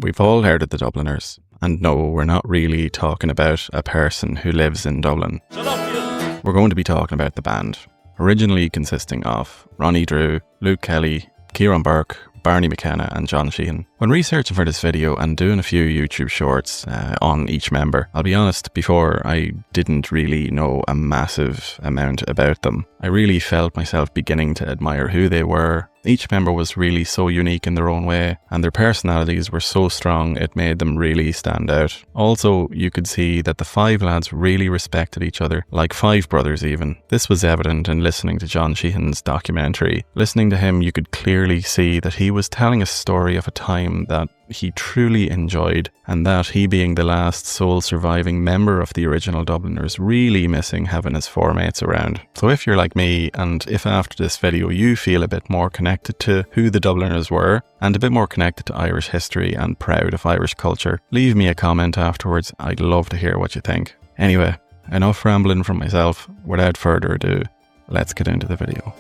We've all heard of the Dubliners, and no, we're not really talking about a person who lives in Dublin. We're going to be talking about the band, originally consisting of Ronnie Drew, Luke Kelly, Ciarán Bourke, Barney McKenna and John Sheahan. When researching for this video and doing a few YouTube shorts on each member, I'll be honest, before I didn't really know a massive amount about them. I really felt myself beginning to admire who they were. Each member was really so unique in their own way, and their personalities were so strong it made them really stand out. Also, you could see that the five lads really respected each other, like five brothers even. This was evident in listening to John Sheahan's documentary. Listening to him, you could clearly see that he was telling a story of a time that he truly enjoyed, and that he, being the last sole surviving member of the original Dubliners, really missing having his four mates around. So if you're like me, and if after this video you feel a bit more connected to who the Dubliners were, and a bit more connected to Irish history and proud of Irish culture, leave me a comment afterwards. I'd love to hear what you think. Anyway, enough rambling from myself. Without further ado, let's get into the video.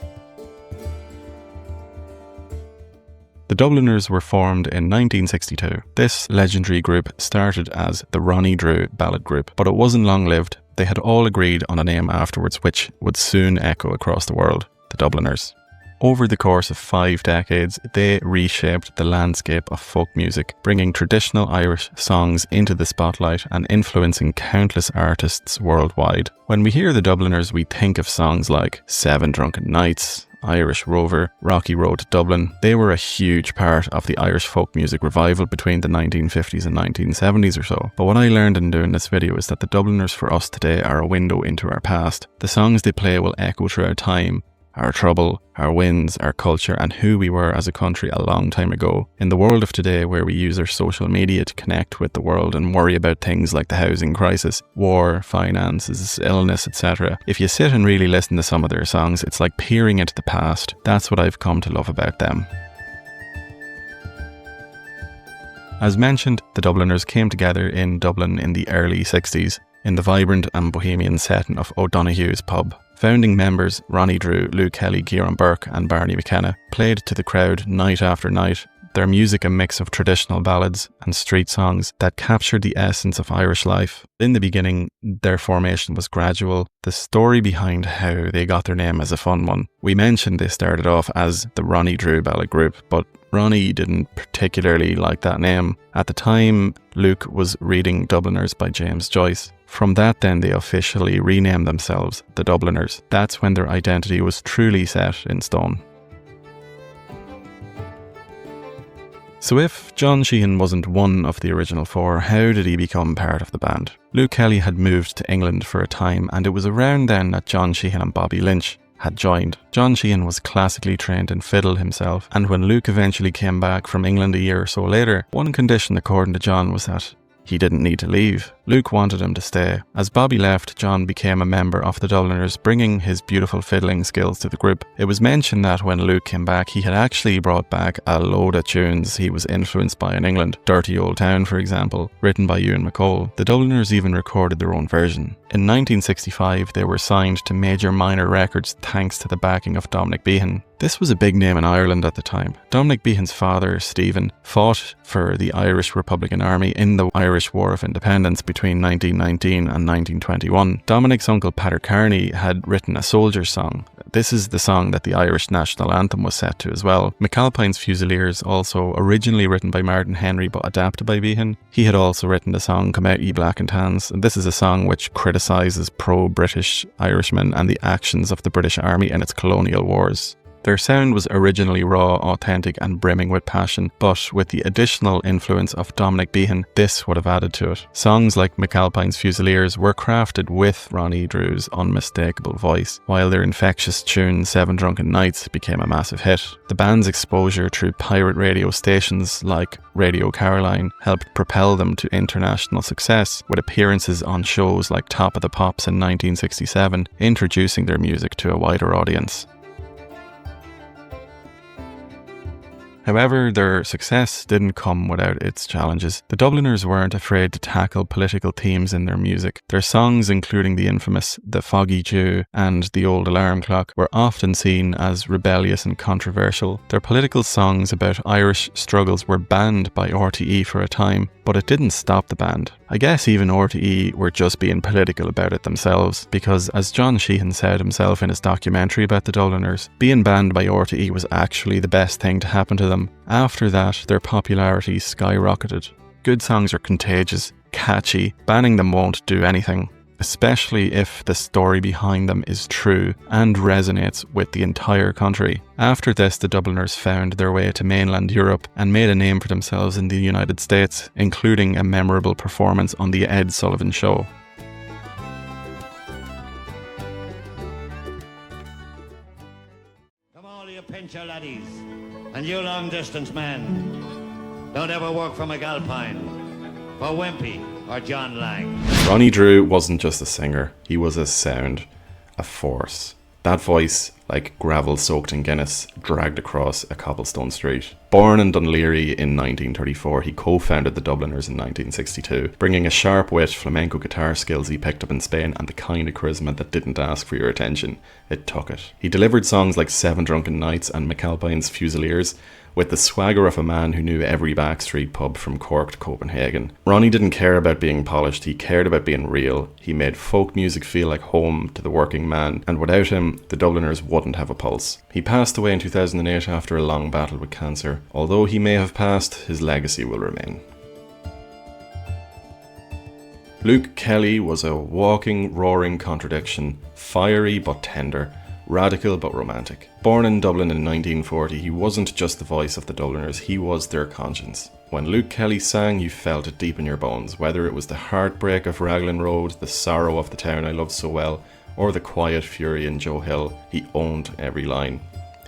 The Dubliners were formed in 1962. This legendary group started as the Ronnie Drew Ballad Group, but it wasn't long-lived. They had all agreed on a name afterwards which would soon echo across the world, the Dubliners. Over the course of 5 decades, they reshaped the landscape of folk music, bringing traditional Irish songs into the spotlight and influencing countless artists worldwide. When we hear the Dubliners, we think of songs like Seven Drunken Nights, Irish Rover, Rocky Road to Dublin. They were a huge part of the Irish folk music revival between the 1950s and 1970s or so. But what I learned in doing this video is that the Dubliners for us today are a window into our past. The songs they play will echo throughout time, our trouble, our wins, our culture, and who we were as a country a long time ago. In the world of today, where we use our social media to connect with the world and worry about things like the housing crisis, war, finances, illness, etc., if you sit and really listen to some of their songs, it's like peering into the past. That's what I've come to love about them. As mentioned, the Dubliners came together in Dublin in the early 60s, in the vibrant and bohemian setting of O'Donoghue's pub. Founding members Ronnie Drew, Luke Kelly, Ciarán Bourke and Barney McKenna played to the crowd night after night, their music a mix of traditional ballads and street songs that captured the essence of Irish life. In the beginning, their formation was gradual. The story behind how they got their name is a fun one. We mentioned they started off as the Ronnie Drew Ballad Group, but Ronnie didn't particularly like that name. At the time, Luke was reading Dubliners by James Joyce. From that then they officially renamed themselves the Dubliners. That's when their identity was truly set in stone. So if John Sheahan wasn't one of the original four, how did he become part of the band? Luke Kelly had moved to England for a time, and it was around then that John Sheahan and Bobby Lynch had joined. John Sheahan was classically trained in fiddle himself, and when Luke eventually came back from England a year or so later, one condition according to John was that he didn't need to leave. Luke wanted him to stay. As Bobby left, John became a member of the Dubliners, bringing his beautiful fiddling skills to the group. It was mentioned that when Luke came back, he had actually brought back a load of tunes he was influenced by in England. Dirty Old Town, for example, written by Ewan MacColl. The Dubliners even recorded their own version. In 1965, they were signed to Major Minor Records thanks to the backing of Dominic Behan. This was a big name in Ireland at the time. Dominic Behan's father, Stephen, fought for the Irish Republican Army in the Irish War of Independence between 1919 and 1921. Dominic's uncle, Pater Carney, had written a soldier's song. This is the song that the Irish national anthem was set to as well. McAlpine's Fusiliers, also originally written by Martin Henry but adapted by Behan. He had also written the song Come Out Ye Blackened Hands. This is a song which criticises pro-British Irishmen and the actions of the British Army in its colonial wars. Their sound was originally raw, authentic and brimming with passion, but with the additional influence of Dominic Behan, this would have added to it. Songs like McAlpine's Fusiliers were crafted with Ronnie Drew's unmistakable voice, while their infectious tune Seven Drunken Nights became a massive hit. The band's exposure through pirate radio stations like Radio Caroline helped propel them to international success, with appearances on shows like Top of the Pops in 1967, introducing their music to a wider audience. However, their success didn't come without its challenges. The Dubliners weren't afraid to tackle political themes in their music. Their songs, including the infamous The Foggy Jew and The Old Alarm Clock, were often seen as rebellious and controversial. Their political songs about Irish struggles were banned by RTE for a time, but it didn't stop the band. I guess even RTE were just being political about it themselves, because as John Sheahan said himself in his documentary about the Dubliners, being banned by RTE was actually the best thing to happen to them. After that, their popularity skyrocketed. Good songs are contagious, catchy. Banning them won't do anything, especially if the story behind them is true and resonates with the entire country. After this, the Dubliners found their way to mainland Europe and made a name for themselves in the United States, including a memorable performance on The Ed Sullivan Show. Come all you pincher laddies, and you long distance men, don't ever work for McAlpine, for Wimpy or John Lang. Ronnie Drew wasn't just a singer, he was a sound, a force. That voice, like gravel soaked in Guinness, dragged across a cobblestone street. Born in Dunleary in 1934, he co-founded the Dubliners in 1962, bringing a sharp wit, flamenco guitar skills he picked up in Spain, and the kind of charisma that didn't ask for your attention. It took it. He delivered songs like Seven Drunken Nights and McAlpine's Fusiliers, with the swagger of a man who knew every backstreet pub from Cork to Copenhagen. Ronnie didn't care about being polished, he cared about being real. He made folk music feel like home to the working man, and without him, the Dubliners wouldn't have a pulse. He passed away in 2008 after a long battle with cancer. Although he may have passed, his legacy will remain. Luke Kelly was a walking, roaring contradiction, fiery but tender, radical but romantic. Born in Dublin in 1940, he wasn't just the voice of the Dubliners, he was their conscience. When Luke Kelly sang, you felt it deep in your bones, whether it was the heartbreak of Raglan Road, the sorrow of the town I loved so well, or the quiet fury in Joe Hill. He owned every line.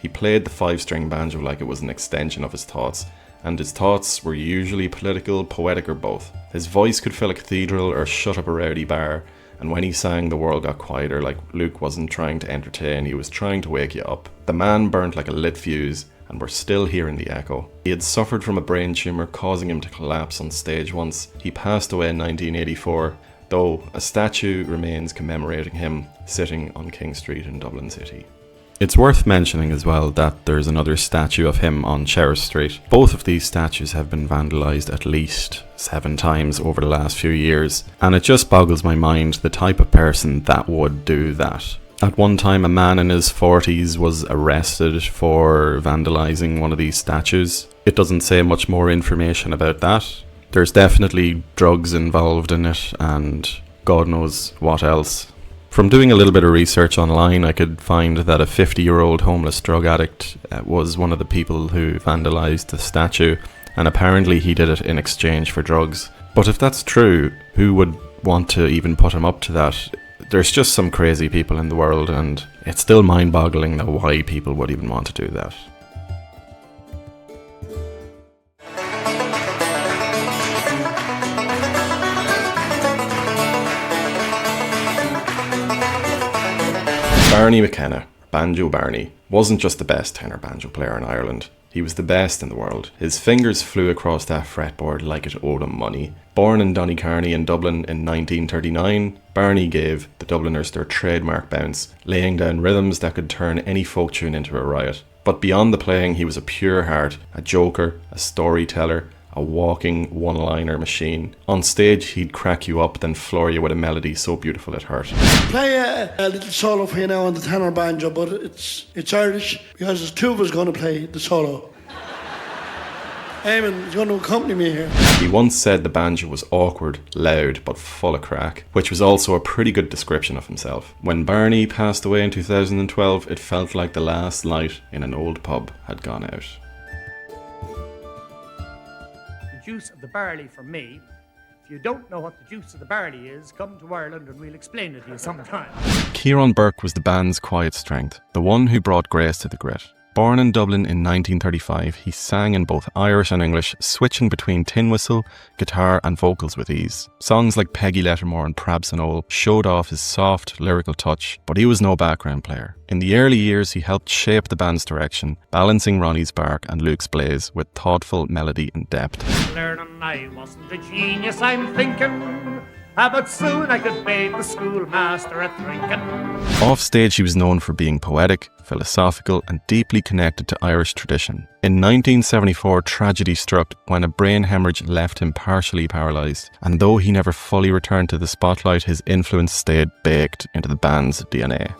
He played the 5-string banjo like it was an extension of his thoughts, and his thoughts were usually political, poetic, or both. His voice could fill a cathedral or shut up a rowdy bar, and when he sang, the world got quieter. Like Luke wasn't trying to entertain, he was trying to wake you up. The man burnt like a lit fuse, and we're still hearing the echo. He had suffered from a brain tumour, causing him to collapse on stage once. He passed away in 1984, though a statue remains commemorating him, sitting on King Street in Dublin City. It's worth mentioning as well that there's another statue of him on Cherry Street. Both of these statues have been vandalised at least 7 times over the last few years, and it just boggles my mind the type of person that would do that. At one time, a man in his 40s was arrested for vandalising one of these statues. It doesn't say much more information about that. There's definitely drugs involved in it and God knows what else. From doing a little bit of research online, I could find that a 50-year-old homeless drug addict was one of the people who vandalised the statue, and apparently he did it in exchange for drugs. But if that's true, who would want to even put him up to that? There's just some crazy people in the world, and it's still mind-boggling that why people would even want to do that. Barney McKenna, Banjo Barney, wasn't just the best tenor banjo player in Ireland. He was the best in the world. His fingers flew across that fretboard like it owed him money. Born in Donnycarney in Dublin in 1939, Barney gave the Dubliners their trademark bounce, laying down rhythms that could turn any folk tune into a riot. But beyond the playing, he was a pure heart, a joker, a storyteller, a walking one-liner machine. On stage, he'd crack you up, then floor you with a melody so beautiful it hurt. Play a little solo for you now on the tenor banjo, but it's Irish because there's 2 of us going to play the solo. Eamon is going to accompany me here. He once said the banjo was awkward, loud, but full of crack, which was also a pretty good description of himself. When Barney passed away in 2012, it felt like the last light in an old pub had gone out. Juice of the barley from me. If you don't know what the juice of the barley is, come to Ireland and we'll explain it to you sometime. Ciarán Bourke was the band's quiet strength, the one who brought grace to the grit. Born in Dublin in 1935, he sang in both Irish and English, switching between tin whistle, guitar and vocals with ease. Songs like Peggy Lettermore and Prabs and Ole showed off his soft, lyrical touch, but he was no background player. In the early years, he helped shape the band's direction, balancing Ronnie's bark and Luke's blaze with thoughtful melody and depth. Learning I wasn't a genius, I'm thinking. But soon I could make the schoolmaster a drinking. Offstage, he was known for being poetic, philosophical and deeply connected to Irish tradition. In 1974, tragedy struck when a brain hemorrhage left him partially paralysed, and though he never fully returned to the spotlight, his influence stayed baked into the band's DNA.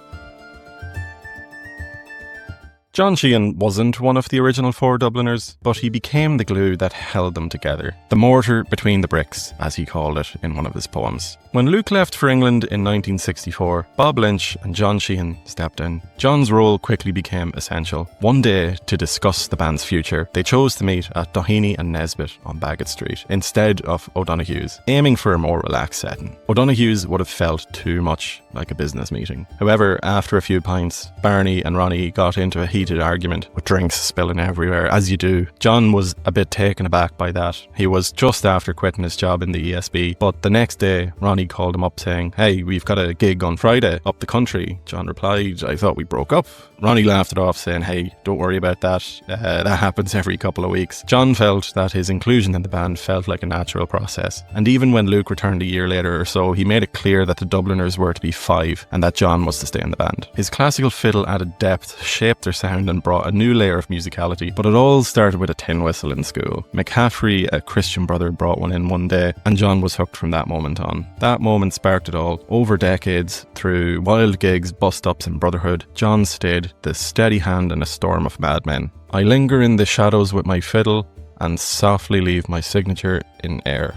John Sheahan wasn't one of the original four Dubliners, but he became the glue that held them together. The mortar between the bricks, as he called it in one of his poems. When Luke left for England in 1964, Bob Lynch and John Sheahan stepped in. John's role quickly became essential. One day, to discuss the band's future, they chose to meet at Doheny and Nesbitt on Baggot Street, instead of O'Donoghue's, aiming for a more relaxed setting. O'Donoghue's would have felt too much like a business meeting. However, after a few pints, Barney and Ronnie got into a heated argument, with drinks spilling everywhere, as you do. John was a bit taken aback by that. He was just after quitting his job in the ESB, but the next day, Ronnie called him up saying, "Hey, we've got a gig on Friday up the country." John replied, "I thought we broke up." Ronnie laughed it off, saying, "Hey, don't worry about that. That happens every couple of weeks." John felt that his inclusion in the band felt like a natural process. And even when Luke returned a year later or so, he made it clear that the Dubliners were to be 5 and that John was to stay in the band. His classical fiddle added depth, shaped their sound and brought a new layer of musicality. But it all started with a tin whistle in school. McCaffrey, a Christian brother, brought one in one day, and John was hooked from that moment on. That moment sparked it all. Over decades, through wild gigs, bust-ups and brotherhood, John stayed the steady hand in a storm of madmen. "I linger in the shadows with my fiddle and softly leave my signature in air."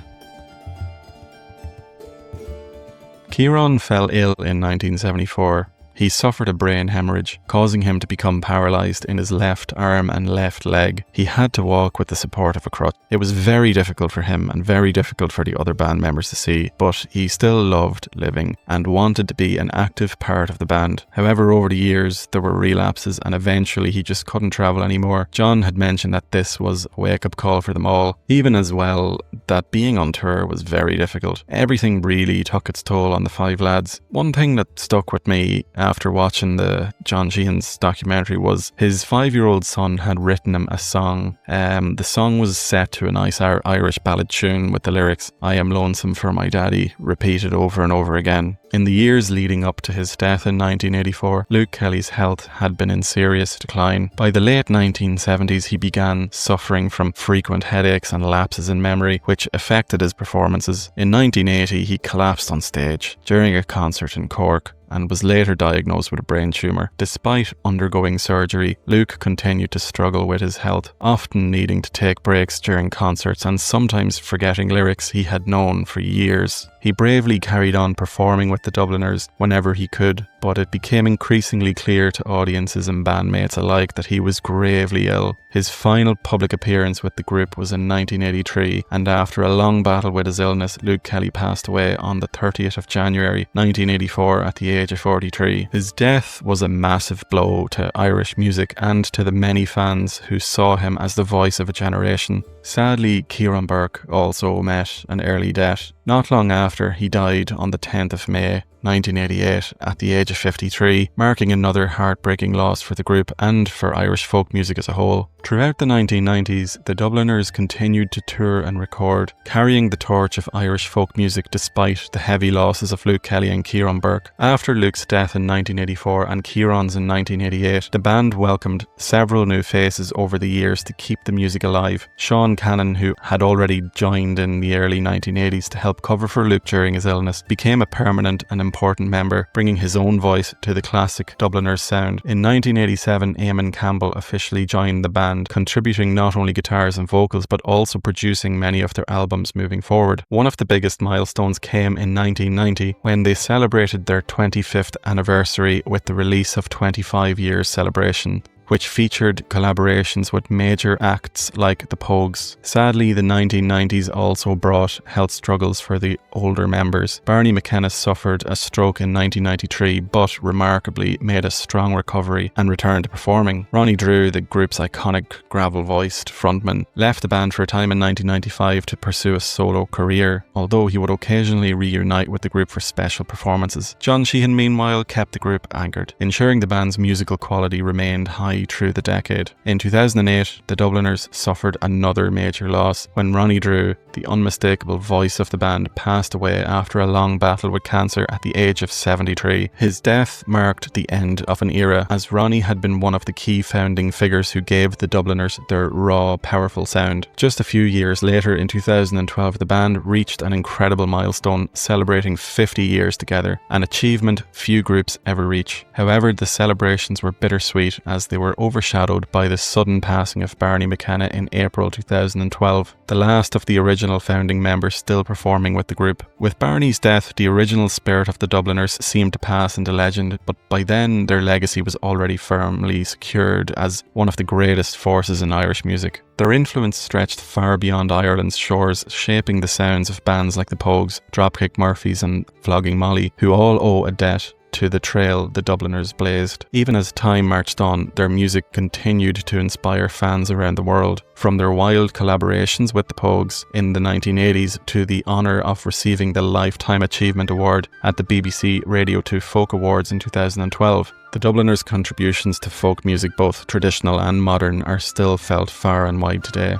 Ciarán fell ill in 1974. He suffered a brain hemorrhage, causing him to become paralysed in his left arm and left leg. He had to walk with the support of a crutch. It was very difficult for him and very difficult for the other band members to see, but he still loved living and wanted to be an active part of the band. However, over the years, there were relapses and eventually he just couldn't travel anymore. John had mentioned that this was a wake-up call for them all, even as well that being on tour was very difficult. Everything really took its toll on the 5 lads. One thing that stuck with me after watching the John Sheahan's documentary was his 5-year-old son had written him a song. The song was set to a nice Irish ballad tune with the lyrics, "I am lonesome for my daddy," repeated over and over again. In the years leading up to his death in 1984, Luke Kelly's health had been in serious decline. By the late 1970s, he began suffering from frequent headaches and lapses in memory, which affected his performances. In 1980, he collapsed on stage during a concert in Cork and was later diagnosed with a brain tumour. Despite undergoing surgery, Luke continued to struggle with his health, often needing to take breaks during concerts and sometimes forgetting lyrics he had known for years. He bravely carried on performing with the Dubliners whenever he could, but it became increasingly clear to audiences and bandmates alike that he was gravely ill. His final public appearance with the group was in 1983, and after a long battle with his illness, Luke Kelly passed away on the 30th of January 1984 at the age of 43. His death was a massive blow to Irish music and to the many fans who saw him as the voice of a generation. Sadly, Ciaran Bourke also met an early death. Not long after, he died on the 10th of May 1988 at the age of 53, marking another heartbreaking loss for the group and for Irish folk music as a whole. Throughout the 1990s, the Dubliners continued to tour and record, carrying the torch of Irish folk music despite the heavy losses of Luke Kelly and Ciaran Bourke. After Luke's death in 1984 and Ciarán's in 1988, the band welcomed several new faces over the years to keep the music alive. Sean Cannon, who had already joined in the early 1980s to help cover for Luke during his illness, became a permanent and important member, bringing his own voice to the classic Dubliners sound. In 1987, Eamon Campbell officially joined the band, contributing not only guitars and vocals but also producing many of their albums moving forward. One of the biggest milestones came in 1990 when they celebrated their 25th anniversary with the release of 25 Years Celebration, which featured collaborations with major acts like the Pogues. Sadly, the 1990s also brought health struggles for the older members. Barney McKenna suffered a stroke in 1993, but remarkably made a strong recovery and returned to performing. Ronnie Drew, the group's iconic gravel-voiced frontman, left the band for a time in 1995 to pursue a solo career, although he would occasionally reunite with the group for special performances. John Sheahan, meanwhile, kept the group anchored, ensuring the band's musical quality remained high through the decade. In 2008, the Dubliners suffered another major loss when Ronnie Drew, the unmistakable voice of the band, passed away after a long battle with cancer at the age of 73. His death marked the end of an era, as Ronnie had been one of the key founding figures who gave the Dubliners their raw, powerful sound. Just a few years later, in 2012, the band reached an incredible milestone, celebrating 50 years together, an achievement few groups ever reach. However, the celebrations were bittersweet as they were overshadowed by the sudden passing of Barney McKenna in April 2012, the last of the original founding members still performing with the group. With Barney's death, the original spirit of the Dubliners seemed to pass into legend, but by then their legacy was already firmly secured as one of the greatest forces in Irish music. Their influence stretched far beyond Ireland's shores, shaping the sounds of bands like the Pogues, Dropkick Murphys and Flogging Molly, who all owe a debt to the trail the Dubliners blazed. Even as time marched on, their music continued to inspire fans around the world. From their wild collaborations with the Pogues in the 1980s to the honour of receiving the Lifetime Achievement Award at the BBC Radio 2 Folk Awards in 2012, the Dubliners' contributions to folk music, both traditional and modern, are still felt far and wide today.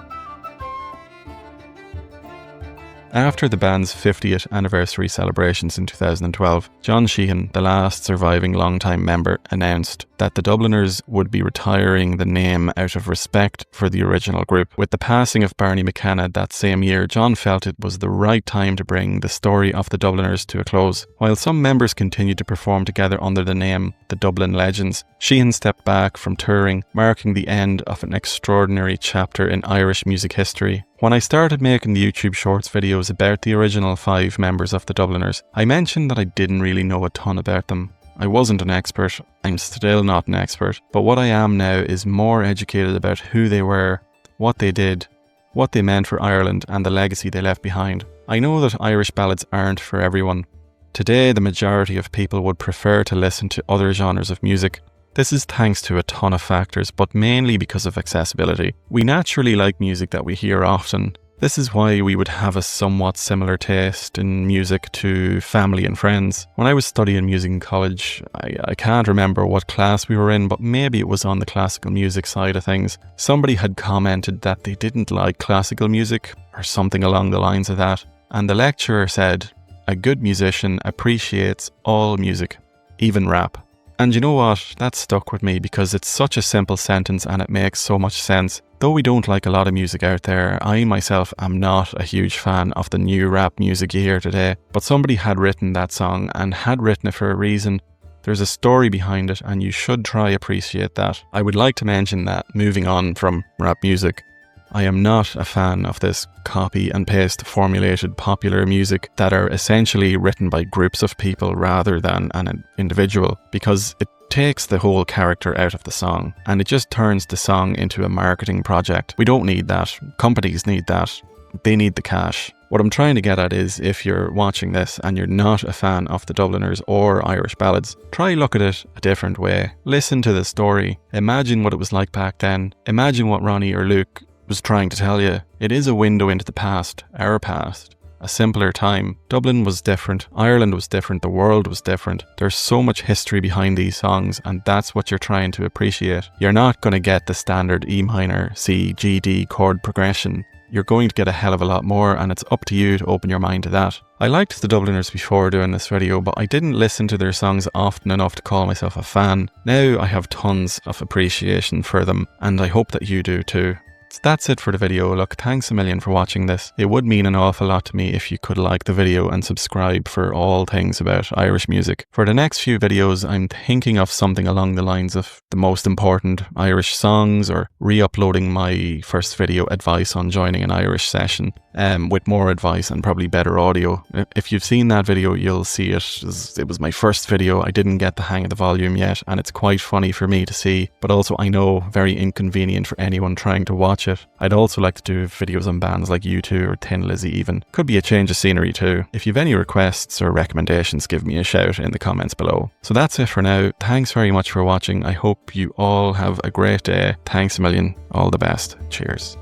After the band's 50th anniversary celebrations in 2012, John Sheahan, the last surviving long-time member, announced that the Dubliners would be retiring the name out of respect for the original group. With the passing of Barney McKenna that same year, John felt it was the right time to bring the story of the Dubliners to a close. While some members continued to perform together under the name the Dublin Legends, Sheahan stepped back from touring, marking the end of an extraordinary chapter in Irish music history. When I started making the YouTube Shorts videos about the original 5 members of the Dubliners, I mentioned that I didn't really know a ton about them. I wasn't an expert, I'm still not an expert, but what I am now is more educated about who they were, what they did, what they meant for Ireland and the legacy they left behind. I know that Irish ballads aren't for everyone. Today, the majority of people would prefer to listen to other genres of music. This is thanks to a ton of factors, but mainly because of accessibility. We naturally like music that we hear often. This is why we would have a somewhat similar taste in music to family and friends. When I was studying music in college, I can't remember what class we were in, but maybe it was on the classical music side of things. Somebody had commented that they didn't like classical music, or something along the lines of that. And the lecturer said, "A good musician appreciates all music, even rap." And you know what? That stuck with me because it's such a simple sentence and it makes so much sense. Though we don't like a lot of music out there, I myself am not a huge fan of the new rap music you hear today. But somebody had written that song and had written it for a reason. There's a story behind it and you should try appreciate that. I would like to mention that, moving on from rap music, I am not a fan of this copy and paste formulated popular music that are essentially written by groups of people rather than an individual, because it takes the whole character out of the song and it just turns the song into a marketing project. We don't need that. Companies need that. They need the cash. What I'm trying to get at is, if you're watching this and you're not a fan of the Dubliners or Irish ballads, try look at it a different way. Listen to the story. Imagine what it was like back then. Imagine what Ronnie or Luke was trying to tell you. It is a window into the past, our past, a simpler time. Dublin was different, Ireland was different, the world was different. There's so much history behind these songs, and that's what you're trying to appreciate. You're not going to get the standard E minor, C, G, D chord progression. You're going to get a hell of a lot more, and it's up to you to open your mind to that. I liked the Dubliners before doing this video, but I didn't listen to their songs often enough to call myself a fan. Now I have tons of appreciation for them, and I hope that you do too. So that's it for the video. Look, thanks a million for watching this. It would mean an awful lot to me if you could like the video and subscribe for all things about Irish music. For the next few videos, I'm thinking of something along the lines of the most important Irish songs, or re-uploading my first video advice on joining an Irish session. with more advice and probably better audio. If you've seen that video, you'll see it. It was my first video. I didn't get the hang of the volume yet, and it's quite funny for me to see, but also I know very inconvenient for anyone trying to watch it. I'd also like to do videos on bands like U2 or Thin Lizzy even. Could be a change of scenery too. If you've any requests or recommendations, give me a shout in the comments below. So that's it for now. Thanks very much for watching. I hope you all have a great day. Thanks a million. All the best. Cheers.